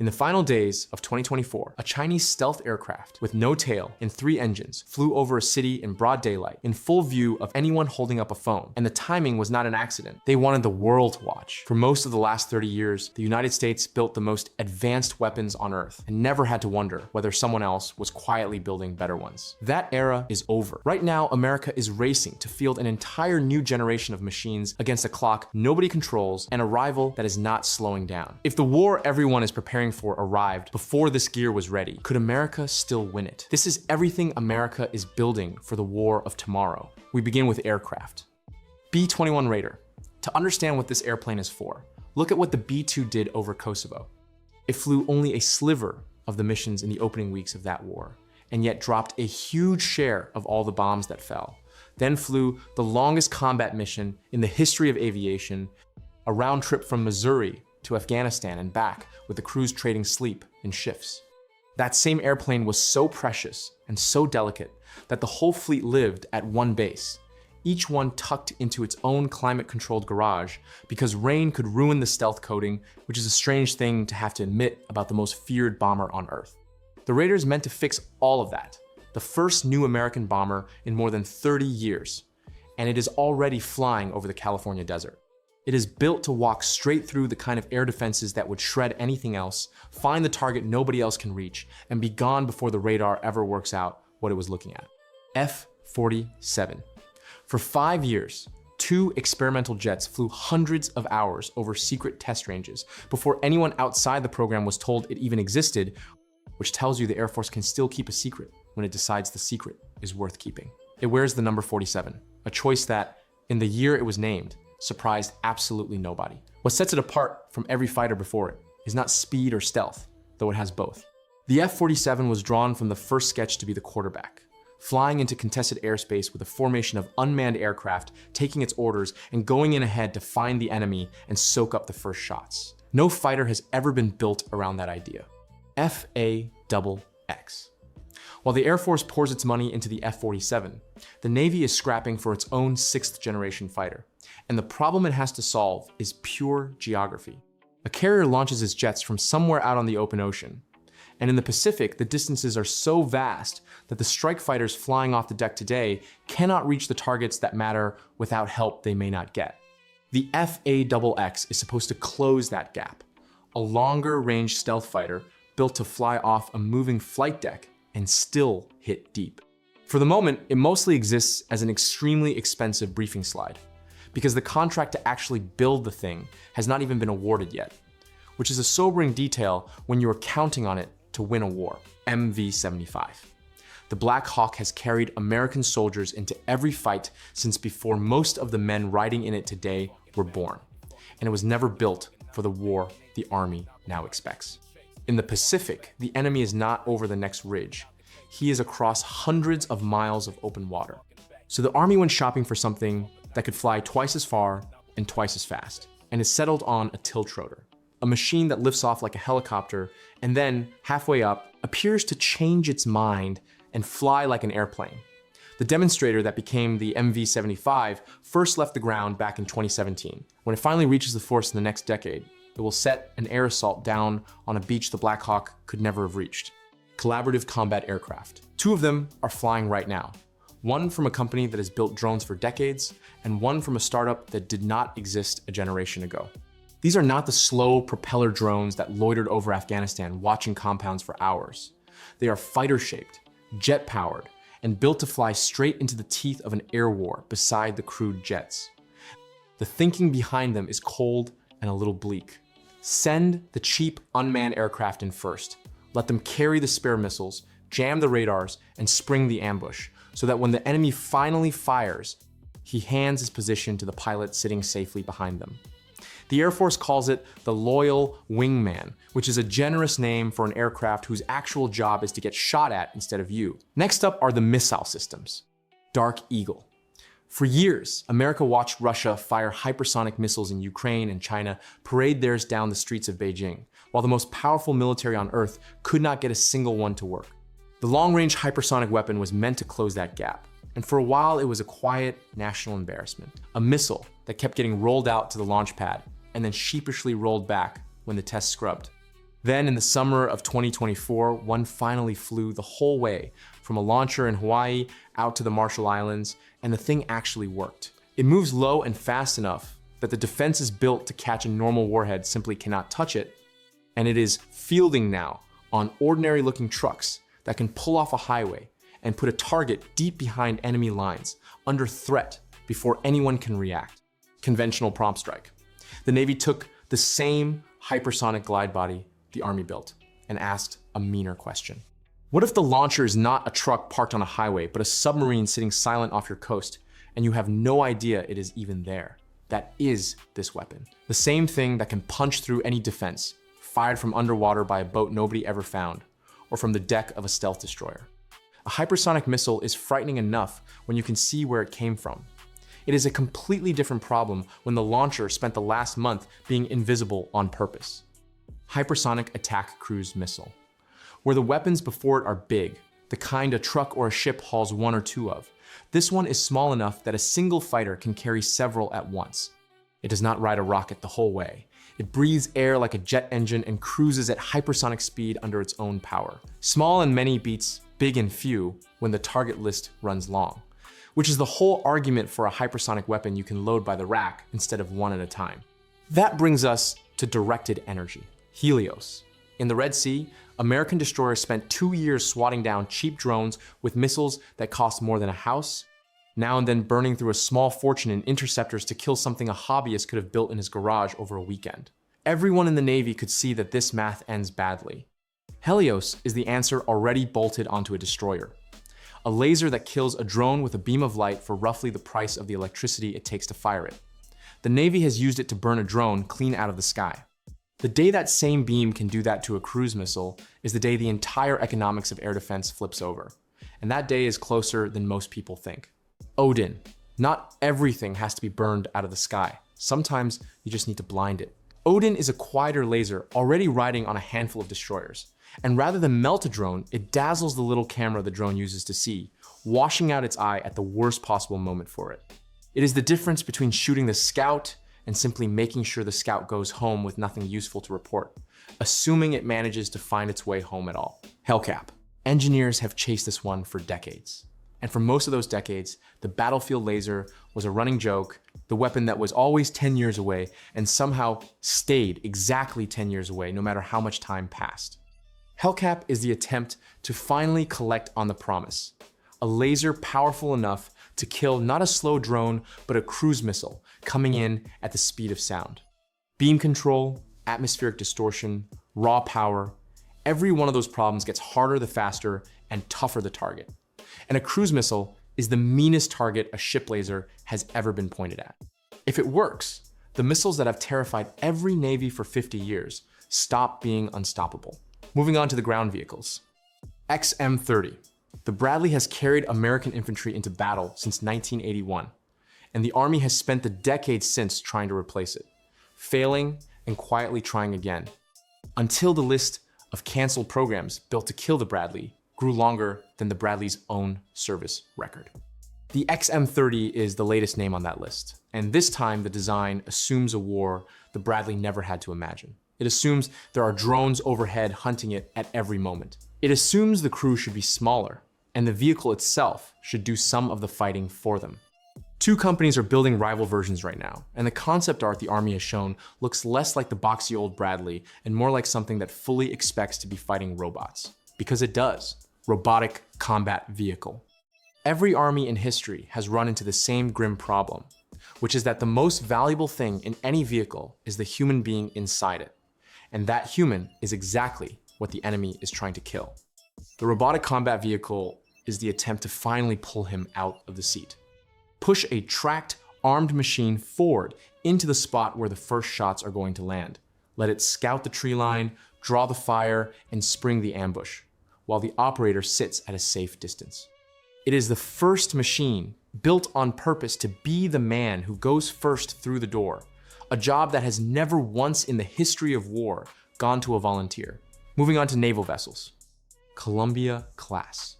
In the final days of 2024, a Chinese stealth aircraft with no tail and 3 engines flew over a city in broad daylight, in full view of anyone holding up a phone. And the timing was not an accident. They wanted the world to watch. For most of the last 30 years, the United States built the most advanced weapons on Earth and never had to wonder whether someone else was quietly building better ones. That era is over. Right now, America is racing to field an entire new generation of machines against a clock nobody controls and a rival that is not slowing down. If the war everyone is preparing for arrived before this gear was ready, could America still win it? This is everything America is building for the war of tomorrow. We begin with aircraft. B-21 Raider. To understand what this airplane is for, look at what the B-2 did over Kosovo. It flew only a sliver of the missions in the opening weeks of that war, and yet dropped a huge share of all the bombs that fell. Then flew the longest combat mission in the history of aviation, a round trip from Missouri to Afghanistan and back, with the crews trading sleep in shifts. That same airplane was so precious and so delicate that the whole fleet lived at one base, each one tucked into its own climate-controlled garage because rain could ruin the stealth coating, which is a strange thing to have to admit about the most feared bomber on Earth. The Raider is meant to fix all of that, the first new American bomber in more than 30 years, and it is already flying over the California desert. It is built to walk straight through the kind of air defenses that would shred anything else, find the target nobody else can reach, and be gone before the radar ever works out what it was looking at. F-47. For 5 years, 2 experimental jets flew hundreds of hours over secret test ranges before anyone outside the program was told it even existed, which tells you the Air Force can still keep a secret when it decides the secret is worth keeping. It wears the number 47, a choice that, in the year it was named, surprised absolutely nobody. What sets it apart from every fighter before it is not speed or stealth, though it has both. The F-47 was drawn from the first sketch to be the quarterback, flying into contested airspace with a formation of unmanned aircraft, taking its orders and going in ahead to find the enemy and soak up the first shots. No fighter has ever been built around that idea. F-A-X-X. While the Air Force pours its money into the F-47, the Navy is scrapping for its own 6th generation fighter. And the problem it has to solve is pure geography. A carrier launches its jets from somewhere out on the open ocean. And in the Pacific, the distances are so vast that the strike fighters flying off the deck today cannot reach the targets that matter without help they may not get. The F-A-X-X is supposed to close that gap. A longer range stealth fighter built to fly off a moving flight deck and still hit deep. For the moment, it mostly exists as an extremely expensive briefing slide, because the contract to actually build the thing has not even been awarded yet, which is a sobering detail when you are counting on it to win a war. MV-75. The Black Hawk has carried American soldiers into every fight since before most of the men riding in it today were born, and it was never built for the war the Army now expects. In the Pacific, the enemy is not over the next ridge. He is across hundreds of miles of open water. So the Army went shopping for something that could fly twice as far and twice as fast, and is settled on a tiltrotor, a machine that lifts off like a helicopter and then, halfway up, appears to change its mind and fly like an airplane. The demonstrator that became the MV-75 first left the ground back in 2017. When it finally reaches the force in the next decade, it will set an air assault down on a beach the Black Hawk could never have reached. Collaborative combat aircraft. 2 of them are flying right now. One from a company that has built drones for decades, and one from a startup that did not exist a generation ago. These are not the slow propeller drones that loitered over Afghanistan watching compounds for hours. They are fighter-shaped, jet-powered, and built to fly straight into the teeth of an air war beside the crewed jets. The thinking behind them is cold and a little bleak. Send the cheap unmanned aircraft in first. Let them carry the spare missiles, jam the radars, and spring the ambush, so that when the enemy finally fires, he hands his position to the pilot sitting safely behind them. The Air Force calls it the loyal wingman, which is a generous name for an aircraft whose actual job is to get shot at instead of you. Next up are the missile systems. Dark Eagle. For years, America watched Russia fire hypersonic missiles in Ukraine and China parade theirs down the streets of Beijing, while the most powerful military on Earth could not get a single one to work. The long-range hypersonic weapon was meant to close that gap, and for a while it was a quiet national embarrassment. A missile that kept getting rolled out to the launch pad and then sheepishly rolled back when the test scrubbed. Then in the summer of 2024, one finally flew the whole way from a launcher in Hawaii out to the Marshall Islands, and the thing actually worked. It moves low and fast enough that the defenses built to catch a normal warhead simply cannot touch it, and it is fielding now on ordinary looking trucks that can pull off a highway and put a target deep behind enemy lines, under threat before anyone can react. Conventional prompt strike. The Navy took the same hypersonic glide body the Army built and asked a meaner question. What if the launcher is not a truck parked on a highway, but a submarine sitting silent off your coast, and you have no idea it is even there? That is this weapon. The same thing that can punch through any defense, fired from underwater by a boat nobody ever found, or from the deck of a stealth destroyer. A hypersonic missile is frightening enough when you can see where it came from. It is a completely different problem when the launcher spent the last month being invisible on purpose. Hypersonic attack cruise missile. Where the weapons before it are big, the kind a truck or a ship hauls one or two of, this one is small enough that a single fighter can carry several at once. It does not ride a rocket the whole way. It breathes air like a jet engine and cruises at hypersonic speed under its own power. Small and many beats big and few when the target list runs long, which is the whole argument for a hypersonic weapon you can load by the rack instead of one at a time. That brings us to directed energy, Helios. In the Red Sea, American destroyers spent 2 years swatting down cheap drones with missiles that cost more than a house, now and then burning through a small fortune in interceptors to kill something a hobbyist could have built in his garage over a weekend. Everyone in the Navy could see that this math ends badly. Helios is the answer already bolted onto a destroyer. A laser that kills a drone with a beam of light for roughly the price of the electricity it takes to fire it. The Navy has used it to burn a drone clean out of the sky. The day that same beam can do that to a cruise missile is the day the entire economics of air defense flips over. And that day is closer than most people think. Odin. Not everything has to be burned out of the sky. Sometimes you just need to blind it. Odin is a quieter laser already riding on a handful of destroyers. And rather than melt a drone, it dazzles the little camera the drone uses to see, washing out its eye at the worst possible moment for it. It is the difference between shooting the scout and simply making sure the scout goes home with nothing useful to report, assuming it manages to find its way home at all. Hellcat. Engineers have chased this one for decades. And for most of those decades, the battlefield laser was a running joke, the weapon that was always 10 years away and somehow stayed exactly 10 years away no matter how much time passed. Hellcat is the attempt to finally collect on the promise. A laser powerful enough to kill not a slow drone, but a cruise missile coming in at the speed of sound. Beam control, atmospheric distortion, raw power, every one of those problems gets harder the faster and tougher the target. And a cruise missile is the meanest target a ship laser has ever been pointed at. If it works, the missiles that have terrified every Navy for 50 years stop being unstoppable. Moving on to the ground vehicles. XM-30. The Bradley has carried American infantry into battle since 1981, and the Army has spent the decades since trying to replace it, failing and quietly trying again, until the list of canceled programs built to kill the Bradley grew longer than the Bradley's own service record. The XM-30 is the latest name on that list, and this time the design assumes a war the Bradley never had to imagine. It assumes there are drones overhead hunting it at every moment. It assumes the crew should be smaller, and the vehicle itself should do some of the fighting for them. Two companies are building rival versions right now, and the concept art the Army has shown looks less like the boxy old Bradley and more like something that fully expects to be fighting robots. Because it does. Robotic combat vehicle. Every army in history has run into the same grim problem, which is that the most valuable thing in any vehicle is the human being inside it. And that human is exactly what the enemy is trying to kill. The robotic combat vehicle is the attempt to finally pull him out of the seat. Push a tracked, armed machine forward into the spot where the first shots are going to land. Let it scout the tree line, draw the fire, and spring the ambush, while the operator sits at a safe distance. It is the first machine built on purpose to be the man who goes first through the door, a job that has never once in the history of war gone to a volunteer. Moving on to naval vessels. Columbia class.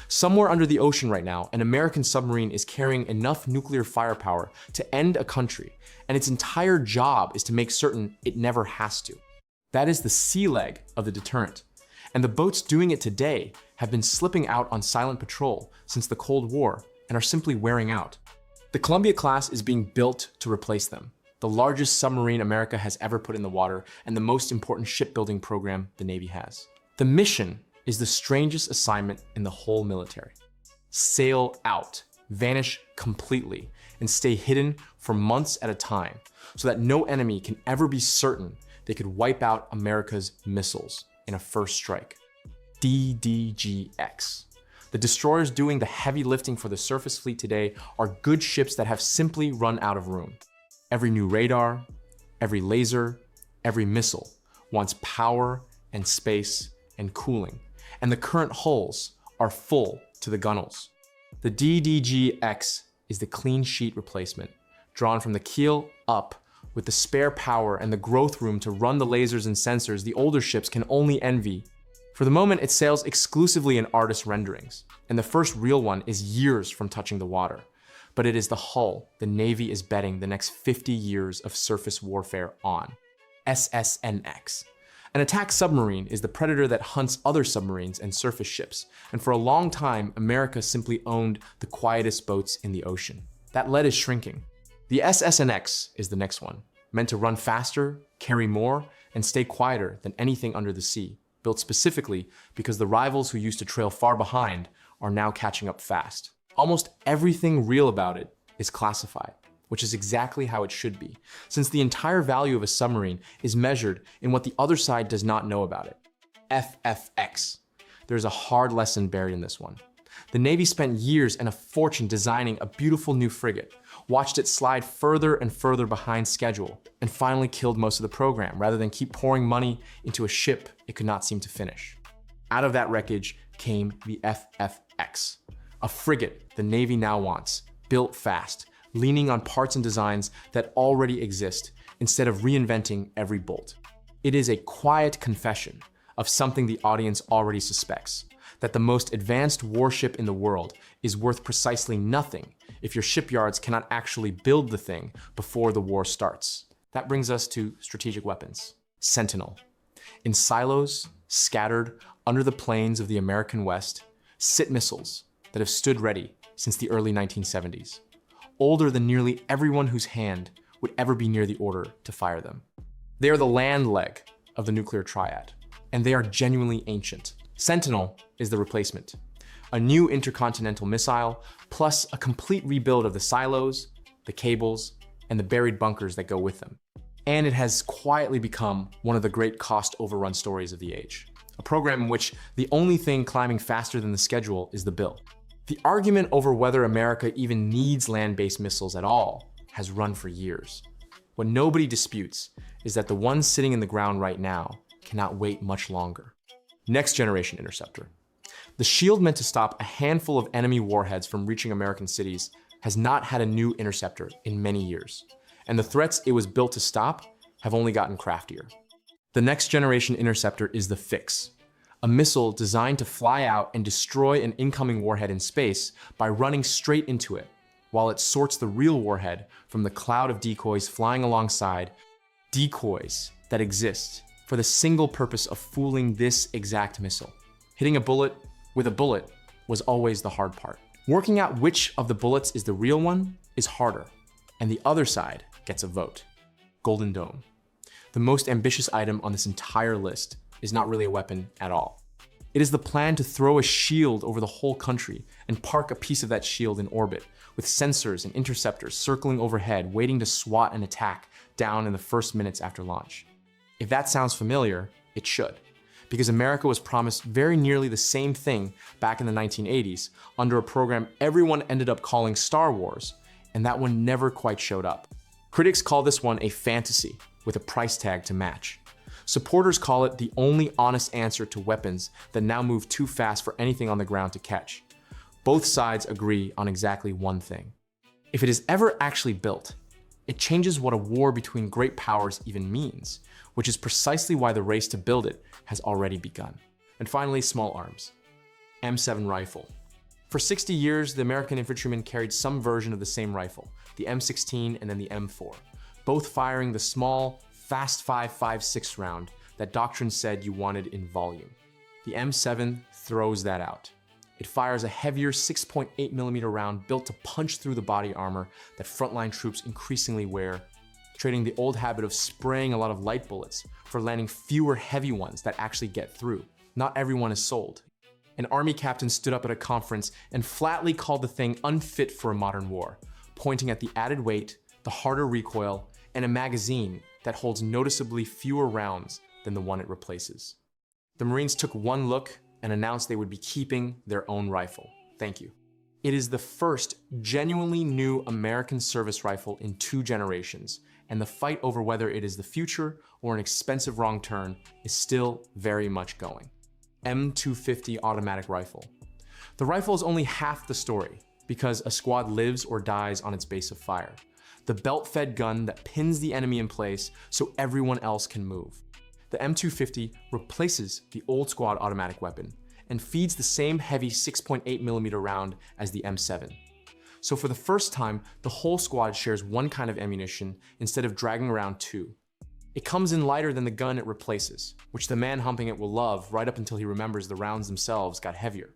Somewhere under the ocean right now, an American submarine is carrying enough nuclear firepower to end a country, and its entire job is to make certain it never has to. That is the sea leg of the deterrent. And the boats doing it today have been slipping out on silent patrol since the Cold War and are simply wearing out. The Columbia-class is being built to replace them, the largest submarine America has ever put in the water and the most important shipbuilding program the Navy has. The mission is the strangest assignment in the whole military. Sail out, vanish completely, and stay hidden for months at a time so that no enemy can ever be certain they could wipe out America's missiles in a first strike. DDGX. The destroyers doing the heavy lifting for the surface fleet today are good ships that have simply run out of room. Every new radar, every laser, every missile wants power and space and cooling, and the current hulls are full to the gunnels. The DDGX is the clean sheet replacement, drawn from the keel up with the spare power and the growth room to run the lasers and sensors the older ships can only envy. For the moment, it sails exclusively in artist renderings, and the first real one is years from touching the water. But it is the hull the Navy is betting the next 50 years of surface warfare on. SSNX. An attack submarine is the predator that hunts other submarines and surface ships, and for a long time, America simply owned the quietest boats in the ocean. That lead is shrinking. The SSNX is the next one, meant to run faster, carry more, and stay quieter than anything under the sea, built specifically because the rivals who used to trail far behind are now catching up fast. Almost everything real about it is classified, which is exactly how it should be, since the entire value of a submarine is measured in what the other side does not know about it. FFX. There's a hard lesson buried in this one. The Navy spent years and a fortune designing a beautiful new frigate, watched it slide further and further behind schedule, and finally killed most of the program rather than keep pouring money into a ship it could not seem to finish. Out of that wreckage came the FFX, a frigate the Navy now wants, built fast, leaning on parts and designs that already exist instead of reinventing every bolt. It is a quiet confession of something the audience already suspects, that the most advanced warship in the world is worth precisely nothing if your shipyards cannot actually build the thing before the war starts. That brings us to strategic weapons. Sentinel. In silos, scattered under the plains of the American West, sit missiles that have stood ready since the early 1970s, older than nearly everyone whose hand would ever be near the order to fire them. They are the land leg of the nuclear triad, and they are genuinely ancient. Sentinel is the replacement, a new intercontinental missile, plus a complete rebuild of the silos, the cables, and the buried bunkers that go with them. And it has quietly become one of the great cost overrun stories of the age, a program in which the only thing climbing faster than the schedule is the bill. The argument over whether America even needs land-based missiles at all has run for years. What nobody disputes is that the ones sitting in the ground right now cannot wait much longer. Next generation interceptor. The shield meant to stop a handful of enemy warheads from reaching American cities has not had a new interceptor in many years, and the threats it was built to stop have only gotten craftier. The next generation interceptor is the Fix, a missile designed to fly out and destroy an incoming warhead in space by running straight into it, while it sorts the real warhead from the cloud of decoys flying alongside, decoys that exist for the single purpose of fooling this exact missile. Hitting a bullet with a bullet was always the hard part. Working out which of the bullets is the real one is harder, and the other side gets a vote. Golden Dome. The most ambitious item on this entire list is not really a weapon at all. It is the plan to throw a shield over the whole country and park a piece of that shield in orbit, with sensors and interceptors circling overhead waiting to swat an attack down in the first minutes after launch. If that sounds familiar, it should, because America was promised very nearly the same thing back in the 1980s under a program everyone ended up calling Star Wars, and that one never quite showed up. Critics call this one a fantasy with a price tag to match. Supporters call it the only honest answer to weapons that now move too fast for anything on the ground to catch. Both sides agree on exactly one thing. If it is ever actually built, it changes what a war between great powers even means, which is precisely why the race to build it has already begun. And finally, small arms. M7 rifle. For 60 years, the American infantrymen carried some version of the same rifle, the M16 and then the M4, both firing the small, fast 5.56 round that doctrine said you wanted in volume. The M7 throws that out. It fires a heavier 6.8mm round built to punch through the body armor that frontline troops increasingly wear, trading the old habit of spraying a lot of light bullets for landing fewer heavy ones that actually get through. Not everyone is sold. An army captain stood up at a conference and flatly called the thing unfit for a modern war, pointing at the added weight, the harder recoil, and a magazine that holds noticeably fewer rounds than the one it replaces. The Marines took one look and announced they would be keeping their own rifle. Thank you. It is the first genuinely new American service rifle in 2 generations, and the fight over whether it is the future or an expensive wrong turn is still very much going. M250 automatic rifle. The rifle is only half the story, because a squad lives or dies on its base of fire. The belt-fed gun that pins the enemy in place so everyone else can move. The M250 replaces the old squad automatic weapon and feeds the same heavy 6.8mm round as the M7. So for the first time, the whole squad shares one kind of ammunition instead of dragging around 2. It comes in lighter than the gun it replaces, which the man humping it will love right up until he remembers the rounds themselves got heavier.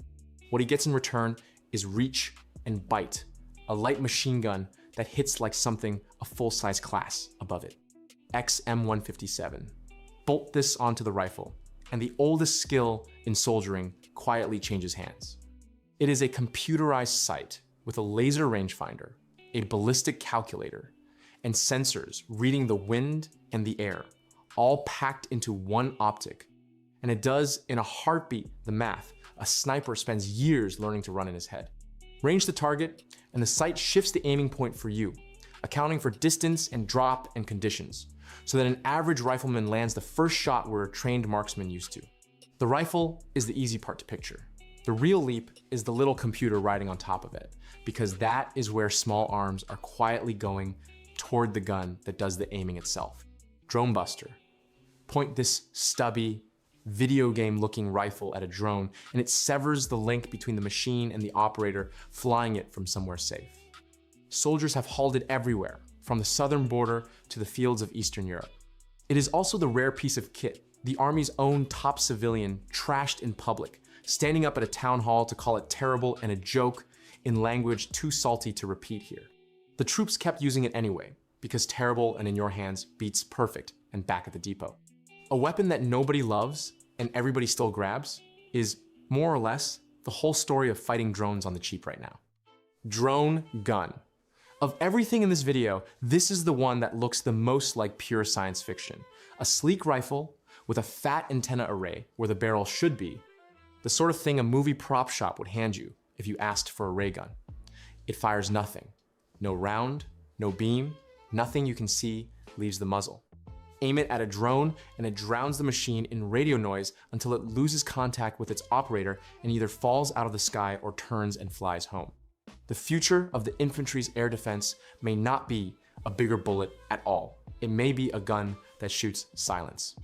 What he gets in return is reach and bite, a light machine gun that hits like something a full-size class above it. XM157. Bolt this onto the rifle, and the oldest skill in soldiering quietly changes hands. It is a computerized sight with a laser rangefinder, a ballistic calculator, and sensors reading the wind and the air, all packed into one optic. And it does in a heartbeat the math a sniper spends years learning to run in his head. Range the target, and the sight shifts the aiming point for you, accounting for distance and drop and conditions, so that an average rifleman lands the first shot where a trained marksman used to. The rifle is the easy part to picture. The real leap is the little computer riding on top of it, because that is where small arms are quietly going toward the gun that does the aiming itself. Drone Buster. Point this stubby, video game looking rifle at a drone, and it severs the link between the machine and the operator flying it from somewhere safe. Soldiers have hauled it everywhere, from the southern border to the fields of Eastern Europe. It is also the rare piece of kit the Army's own top civilian trashed in public, standing up at a town hall to call it terrible and a joke in language too salty to repeat here. The troops kept using it anyway, because terrible and in your hands beats perfect and back at the depot. A weapon that nobody loves and everybody still grabs is, more or less, the whole story of fighting drones on the cheap right now. Drone gun. Of everything in this video, this is the one that looks the most like pure science fiction. A sleek rifle with a fat antenna array where the barrel should be, the sort of thing a movie prop shop would hand you if you asked for a ray gun. It fires nothing. No round, no beam, nothing you can see leaves the muzzle. Aim it at a drone and it drowns the machine in radio noise until it loses contact with its operator and either falls out of the sky or turns and flies home. The future of the infantry's air defense may not be a bigger bullet at all. It may be a gun that shoots silence.